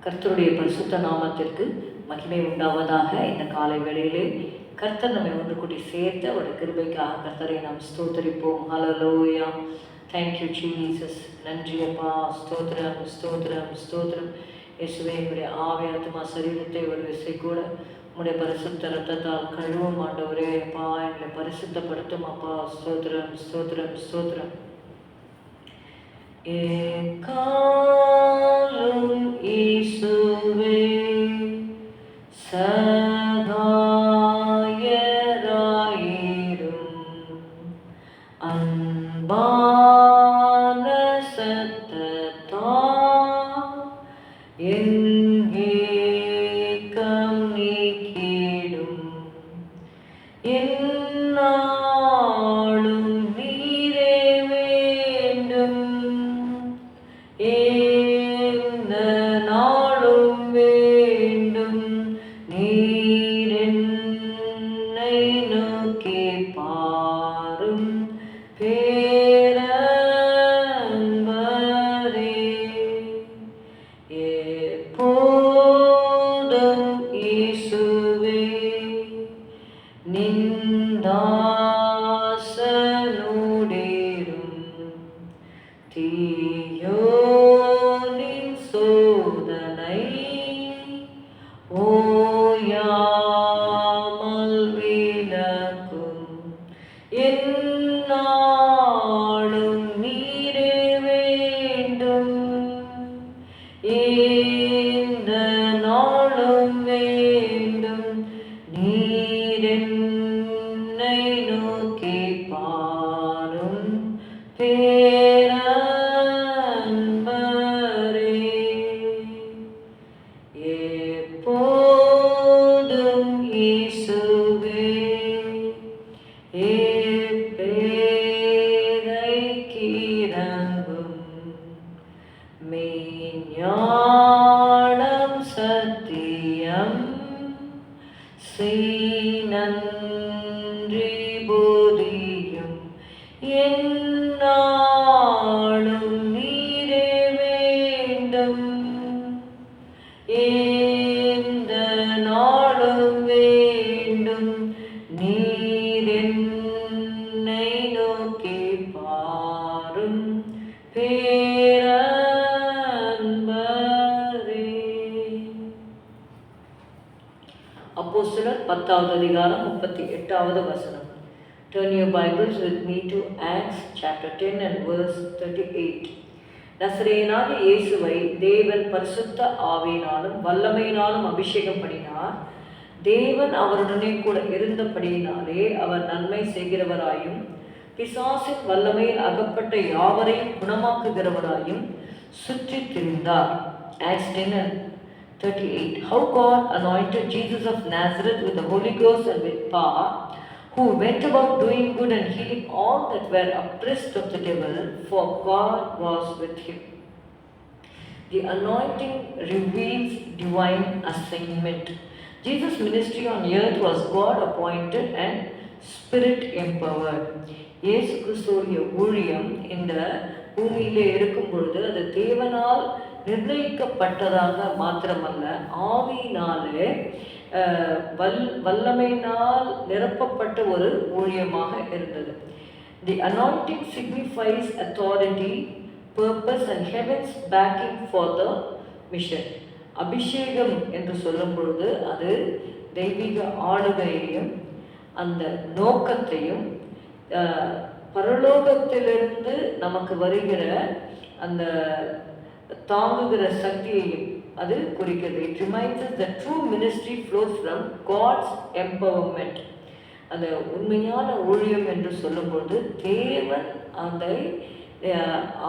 கர்த்தருடைய பரிசுத்த நாமத்திற்கு மகிமை உண்டாவதாக. இந்த காலை வேளையிலே கர்த்தர் நம்மை ஒன்று கூட்டி சேர்த்து அவருடைய கிருபைக்காக கர்த்தரை நாம் ஸ்தோத்தரிப்போம். ஹல்லேலூயா. Thank you Jesus. நன்றி அப்பா. ஸ்தோத்திரம் ஸ்தோத்திரம் ஸ்தோத்திரம். இயேசுவே, என்னுடைய ஆவி ஆத்துமா சரீரத்தை ஒரு விசை கூட உம்முடைய பரிசுத்த ரத்தத்தால் கழுவும் ஆண்டவரே. அப்பா, எங்களை பரிசுத்தப்படுத்தும் அப்பா. ஸ்தோத்திரம் ஸ்தோத்திரம் ஸ்தோத்திரம். எக்காலும் இயேசுவே சகாயராயிரும், அன்பான சத்தத்தால் என் ஏக்கம் நீக்கிடும். எந்நாளும் நீரே வேண்டும், எந்த நாளும் வேண்டும். நீர் என்னை நோக்கி பாரும் பேரன்பரே. எப்போதும் இயேசுவே நிந்தாசனுடேரும், தீயோனின் சோதனை ஓயாமல் விலக்கும். எந்நாளும் நீரே வேண்டும், எந்த நாளும் வேண்டும். நீர் என்னை நோக்கி பாரும் பேரன்பரே. எப்போதும் இயேசுவே எப்பேதைக்கிறங்கும். மெய்ஞானம் சத்தியம் நன்றி போதியும். எந்நாளும் நீரே வேண்டும், எந்த நாளும் வேண்டும். நீர் என்னை நோக்கி பாரும் பேரன்பரே. அப்போஸ்தலர் 10வது அதிகாரம் 38வது வசனம். Turn your Bibles with me to Acts chapter 10 and verse 38. நசரேயனாகிய இயேசுவை தேவன் பரிசுத்த ஆவியினாலும் வல்லமையினாலும் அபிஷேகம் பண்ணினார். தேவன் அவருடனே கூட இருந்தபடியினாலே அவர் நன்மை செய்கிறவராயும் பிசாசின் வல்லமையில் அகப்பட்ட யாவரையும் குணமாக்குகிறவராயும் சுற்றி திரிந்தார். Acts 10:38. How God anointed Jesus of Nazareth with the Holy Ghost and with power, who went about doing good and healing all that were oppressed of the devil, for God was with him. The anointing reveals divine assignment. Jesus' ministry on earth was God appointed and Spirit empowered. இயேசு கிறிஸ்துவுடைய ஊழியம் இந்த பூமியிலே இருக்கும் பொழுது அது தேவனால் நிர்ணயிக்கப்பட்டதாக மாத்திரமல்ல, ஆவியினாலே வல்லமையினால் நிரப்பப்பட்ட ஒரு ஊழியமாக இருந்தது. The anointing signifies authority, purpose and heaven's backing for the mission. அபிஷேகம் என்று சொல்லும் பொழுது அது தெய்வீக ஆளுகையையும் அந்த நோக்கத்தையும் பரலோகத்திலிருந்து நமக்கு வருகிற அந்த தாங்குகிற சக்தியையும் அது குறிக்கிறது. It reminds us that true ministry flows from God's empowerment. அந்த உண்மையான ஊழியம் என்று சொல்லும்போது தேவன் அதை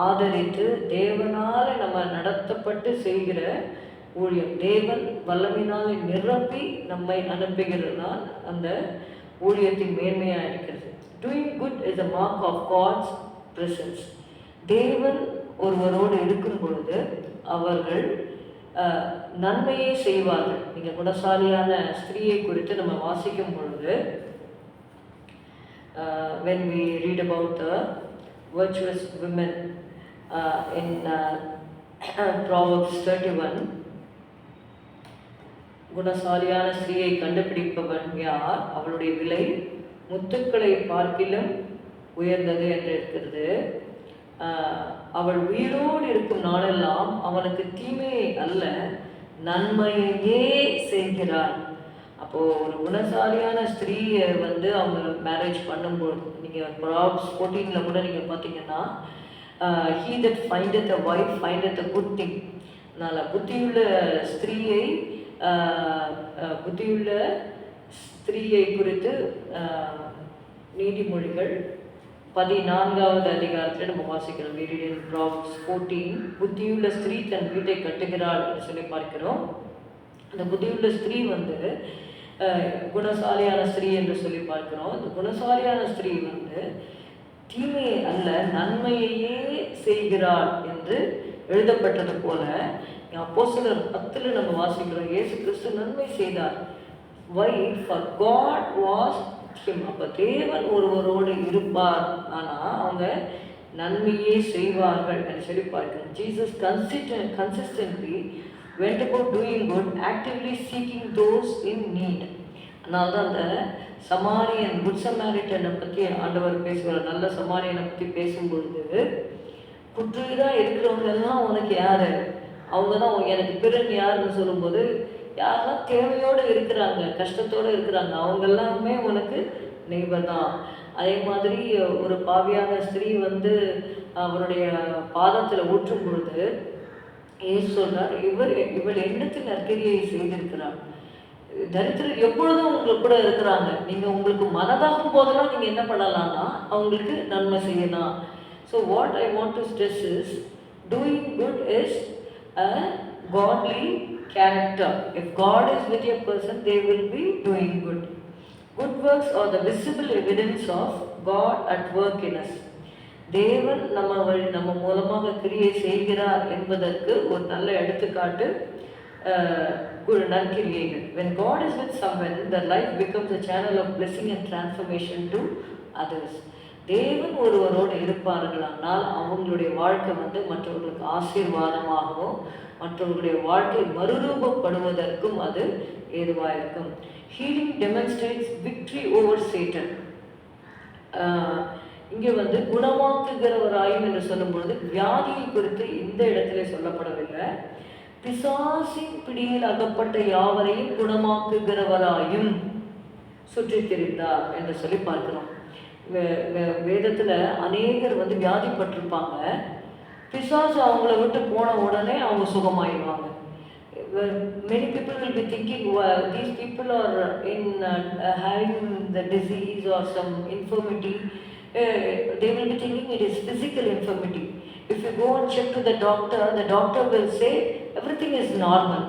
ஆதரித்து தேவனால் நம்ம நடத்தப்பட்டு செய்கிற ஊழியம். தேவன் வல்லமையினால் நிரப்பி நம்மை அனுப்புகிறதுனால் அந்த ஊழியத்தின் மேன்மையாக இருக்கிறது. Doing good is a mark of God's presence. தேவன் ஒருவரோடு இருக்கும் பொழுது அவர்கள் நன்மையை செய்வார்கள். நீங்கள் குணசாலியான ஸ்திரீயை குறித்து நம்ம வாசிக்கும் பொழுது when we read about the virtuous women in Proverbs 31, குணசாலியான ஸ்திரீயை கண்டுபிடிப்பவன் யார்? அவளுடைய விலை முத்துக்களை பார்க்கிலும் உயர்ந்தது என்று இருக்கிறது. அவள் உயிரோடு இருக்கும் நாளெல்லாம் அவனுக்கு தீமையை அல்ல நன்மையே செய்கிறாள். அப்போது ஒரு குணசாலியான ஸ்திரீயை வந்து அவங்க மேரேஜ் பண்ணும்போது, நீங்கள் ப்ராப்ஸ் 14 கூட நீங்கள் பார்த்தீங்கன்னா, he that findeth a wife findeth a good thing. அதனால் புத்தியுள்ள ஸ்திரீயை குறித்து நீதிமொழிகள் 14வது அதிகாரத்தில் நம்ம வாசிக்கிறோம். We read in Proverbs 14, புத்தியுள்ள ஸ்திரீ தன் வீட்டை கட்டுகிறாள் என்று சொல்லி பார்க்கிறோம். அந்த புத்தியுள்ள ஸ்திரீ வந்து குணசாலியான ஸ்திரீ என்று சொல்லி பார்க்கிறோம். இந்த குணசாலியான ஸ்திரீ வந்து தீமையை அல்ல நன்மையையே செய்கிறாள் என்று எழுதப்பட்டது போல அப்போஸ்தலர் 10 நம்ம வாசிக்கிறோம். இயேசு கிறிஸ்து நன்மை செய்தார். Why? For God was him. அப்போ தேவன் ஒருவரோடு இருப்பார், ஆனால் அவங்க நன்மையே செய்வார்கள் என்று சொல்லி பார்க்கிறோம். Jesus consistently went about doing good, actively seeking those in need. அதனால தான் அந்த சமாரியன், குட் சமாரிட்டனை பற்றி ஆண்டவர் பேசுவார். நல்ல சமாரியனை பற்றி பேசும்பொழுது, குற்றுயிராக இருக்கிறவங்க எல்லாம் உனக்கு யார்? அவங்க தான் எனக்கு பிறன் யாருன்னு சொல்லும்போது, யாரெல்லாம் தேவையோடு இருக்கிறாங்க, கஷ்டத்தோடு இருக்கிறாங்க, அவங்க எல்லாமே உனக்கு நெய்பர் தான். அதே மாதிரி ஒரு பாவியான ஸ்திரீ வந்து அவருடைய பாதத்தில் ஊற்றும் பொழுது ஏசு சொல்றார், இவள் எண்ணத்தில் நற்கிரியை செய்திருக்கிறாள். தரித்திரர் எப்பொழுதும் உங்களுக்கு கூட இருக்கிறாங்க. நீங்கள் உங்களுக்கு மனதாகும் போதெல்லாம் நீங்கள் என்ன பண்ணலாம்னா அவங்களுக்கு நன்மை செய்யலாம். So what I want to stress is, doing good is a godly character. If God is with a person, they will be doing good. Good works are the visible evidence of God at work in us. தேவன் நம்ம மூலமாக கிரியை செய்கிறார் என்பதற்கு ஒரு நல்ல எடுத்துக்காட்டு நற்கிரியைகள். When God is with someone, their life becomes a channel of blessing and transformation to others. தேவன் ஒருவரோடு இருப்பார்களானால் அவங்களுடைய வாழ்க்கை வந்து மற்றவர்களுக்கு ஆசீர்வாதமாகவும் மற்றவர்களுடைய வாழ்க்கை மறுரூபப்படுவதற்கும் அது ஏதுவாக இருக்கும். Healing demonstrates victory over Satan. இங்கே வந்து குணமாக்குகிறவராயும் என்று சொல்லும் பொழுது வியாதியை குறித்து இந்த இடத்துல சொல்லப்படவில்லை. பிசாசின் பிடியில் அகப்பட்ட யாவரையும் குணமாக்குகிறவராயும் சுற்றி திரிந்தார் என்று சொல்லி பார்க்கிறோம். வேதத்தில் அநேகர் வந்து வியாதிப்பட்டிருப்பாங்க. பிசாசு அவங்கள விட்டு போன உடனே அவங்க சுகமாயிடுவாங்க. Many people will be thinking, these people are in having the disease or some infirmity. They will be thinking it is physical infirmity. If you go and check to the doctor will say everything is normal.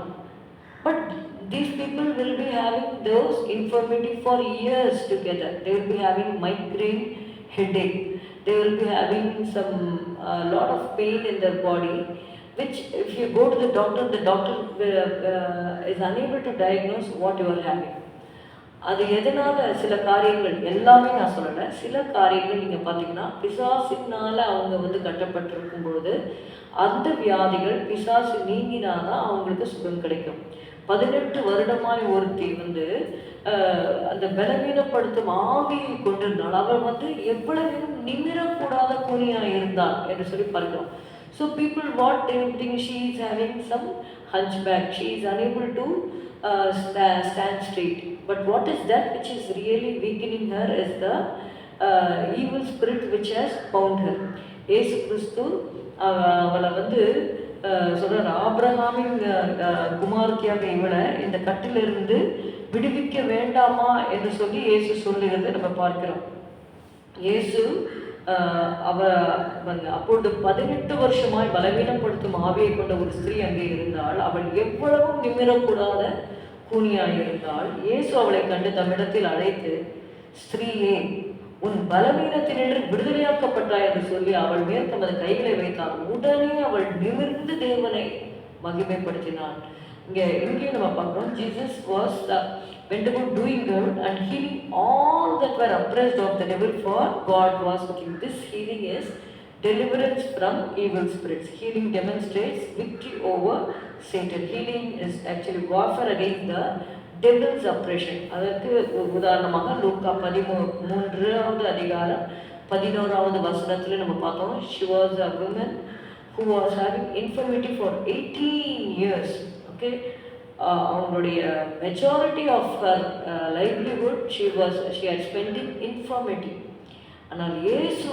But these people will be having those infirmity for years together. They will be having migraine, headache. They will be having some lot of pain in their body, which if you go to the doctor is unable to diagnose what you are having. அது எதனால் சில காரியங்கள், எல்லாமே நான் சொல்லலை, சில காரியங்கள் நீங்கள் பார்த்தீங்கன்னா பிசாசினால் அவங்க வந்து கட்டப்பட்டிருக்கும் பொழுது அந்த வியாதிகள் பிசாசு நீங்கினாதான் அவங்களுக்கு சுகம் கிடைக்கும். 18 வருடமாய் ஒருத்தி வந்து அந்த பலவீனப்படுத்தும் ஆவியை கொண்டிருந்தாள். அவள் வந்து எவ்வளவு நிமிரக்கூடாத கூனியாக இருந்தாள் என்று சொல்லி பார்க்கிறோம். So people what they think she is having some hunchback, she is unable to stand straight. But what is that which is really weakening her is the evil spirit which has bound her. ஏசு கிறிஸ்து அவளை வந்து சொல்கிறார், ஆபிரகாமின் குமாரத்தியாக இவளை இந்த கட்டிலிருந்து விடுவிக்க வேண்டாமா என்று சொல்லி இயேசு சொல்லுகிறது நம்ம பார்க்கிறோம். இயேசு அப்பொழுது 18 வருஷமாய் பலவீனப்படுத்தும் ஆவியை கொண்ட ஒரு ஸ்திரீ அங்கே இருந்தால், அவள் எவ்வளவும் நிமிரக்கூடாத கூனியாய் இருந்தால், இயேசு அவளை கண்டு தம்மிடத்தில் அழைத்து, ஸ்திரீயே உன் பலவீனத்தினின்று விடுதலையாக்கப்பட்டாய் என்று சொல்லி அவள் மேல் தமது கைகளை வைத்தார். உடனே அவள் நிமிர்ந்து தேவனை மகிமைப்படுத்தினாள். இங்கேயும் நம்ம பார்க்கிறோம், Jesus was went about doing good and healing all that were oppressed of the devil, for God was with him. This healing is deliverance from evil spirits. Healing demonstrates victory over Satan. Healing is actually warfare against the devil's oppression. அதற்கு உதாரணமாக லூக்கா 13வது அதிகாரம் 11வது வசனத்தில் நம்ம பார்த்தோம். She was a woman who was having infirmity for 18 years. Okay, அவங்களுடைய majority of her livelihood she had spent in infirmity. ஆனால் இயேசு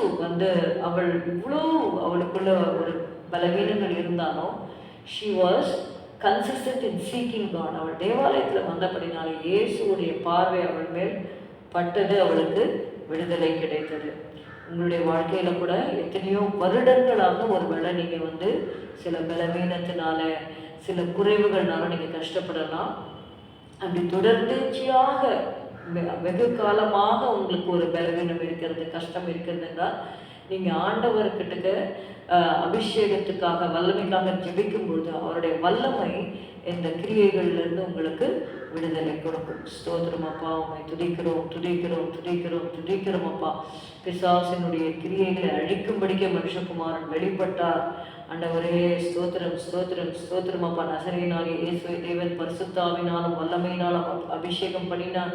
அவளுக்குள்ள ஒரு பலவீனங்கள் இருந்தாலும் she was consistent in seeking God. அவள் தேவாலயத்தில் வந்தபடினால இயேசுடைய பார்வை அவள் மேல் பட்டது, அவளுக்கு விடுதலை கிடைத்தது. உங்களுடைய வாழ்க்கையில் கூட எத்தனையோ வருடங்களாக ஒரு வேளை நீங்கள் சில பலவீனத்தினால சில குறைவுகள்னால நீங்கள் கஷ்டப்படலாம். அப்படி தொடர்ச்சியாக வெகு காலமாக உங்களுக்கு ஒரு பலவீனம் இருக்கிறது, கஷ்டம் இருக்கிறது என்றால் நீங்கள் ஆண்டவர்கிட்ட அபிஷேகத்துக்காக வல்லமைக்காக ஜெபிக்கும் பொழுது அவருடைய வல்லமை இந்த கிரியைகள்லேருந்து உங்களுக்கு விடுதலை கொடுக்கும். ஸ்தோத்திரம் அப்பா, உண்மை துதிக்கிறோம் துதிக்கிறோம் துதிக்கிறோம் துதிக்கிறோம் அப்பா. பிசாசினுடைய கிரியைகளை அழிக்கும்படிக்க மனுஷகுமாரன் வெளிப்பட்டார். ஆண்டவரே ஸ்தோத்திரம் ஸ்தோத்திரம் ஸ்தோத்திரம் அப்பா. நசரேயனாகிய இயேசுவை தேவன் பரிசுத்தாவினாலும் வல்லமையினாலும் அபிஷேகம் பண்ணினான்.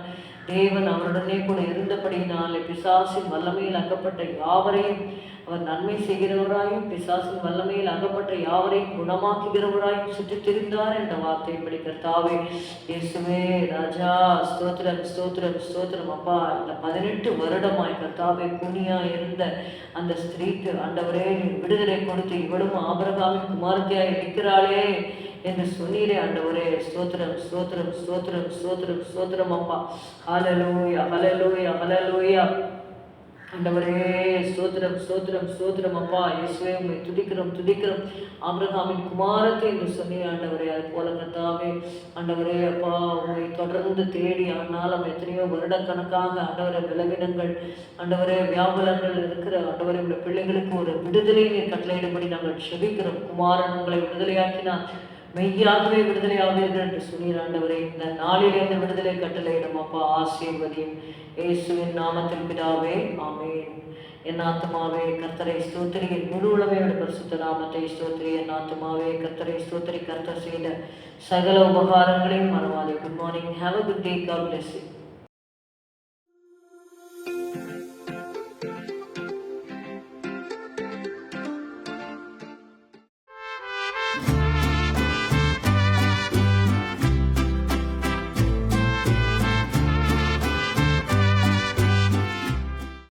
தேவன் அவருடனே கூட இருந்தபடியினாலே பிசாசின் வல்லமையில் அகப்பட்ட யாவரையும் அவர் நன்மை செய்கிறவராயும் பிசாசின் வல்லமையில் அகப்பட்ட யாவரையும் குணமாக்குகிறவராயும் சுற்றி திரிந்தார் என்ற வார்த்தையின்படி கர்த்தாவே இயேசுவே ராஜா ஸ்தோத்திரம் ஸ்தோத்திரம் ஸ்தோத்திரம் அப்பா. இந்த 18 வருடமாய் கர்த்தாவே குனியா இருந்த அந்த ஸ்திரீக்கு ஆண்டவரே விடுதலை கொடுத்து இவளும் ஆபிரகாமின் குமாரத்தியாய் இருக்கிறாளே என்று சொன்னீரே ஆண்டவரே. ஸ்தோத்திரம் ஸ்தோத்திரம் ஸ்தோத்திரம் ஸ்தோத்திரம் ஸ்தோத்திரம் அப்பா. ஹல்லேலூயா ஹல்லேலூயா ஹல்லேலூயா ஆண்டவரே. ஸ்தோத்திரம் ஸ்தோத்திரம் ஸ்தோத்திரம் அப்பா. இயேசுவே உம்மை துதிக்கிறோம் துதிக்கிறோம். ஆபிரகாமின் குமாரத்தை என்று சொன்னீர் ஆண்டவரே. அது போல கர்த்தாவே ஆண்டவரே அப்பா உம்மை தொடர்ந்து தேடி ஆனாலும் எத்தனையோ வருடக்கணக்காக ஆண்டவரே பலவீனங்கள் ஆண்டவரே வியாபலங்கள் இருக்கிற ஆண்டவரே உள்ள பிள்ளைகளுக்கு ஒரு விடுதலை நீர் கட்டளையிடும்படி நாங்கள் செபிக்கிறோம். குமாரன் உங்களை விடுதலையாக்கினார், மெய்யாகவே விடுதலை ஆவீர்கள் என்று சொன்னீர் ஆண்டவரே. இந்த நாளிலே இந்த விடுதலை கட்டளையிடும் அப்பா. ஆசீர்வதியும் இயேசுவின் நாமத்தில் பிதாவே ஆமென். என் ஆத்துமாவே கர்த்தரை ஸ்தோத்திரி, என் முழு உளமையோட பரிசுத்த நாமத்தை ஸ்தோத்திரி. என் ஆத்துமாவே கர்த்தரை ஸ்தோத்திரி, கர்த்தர் செய்த சகல உபகாரங்களையும் மறவாதே. Good morning, have a good day, God bless you.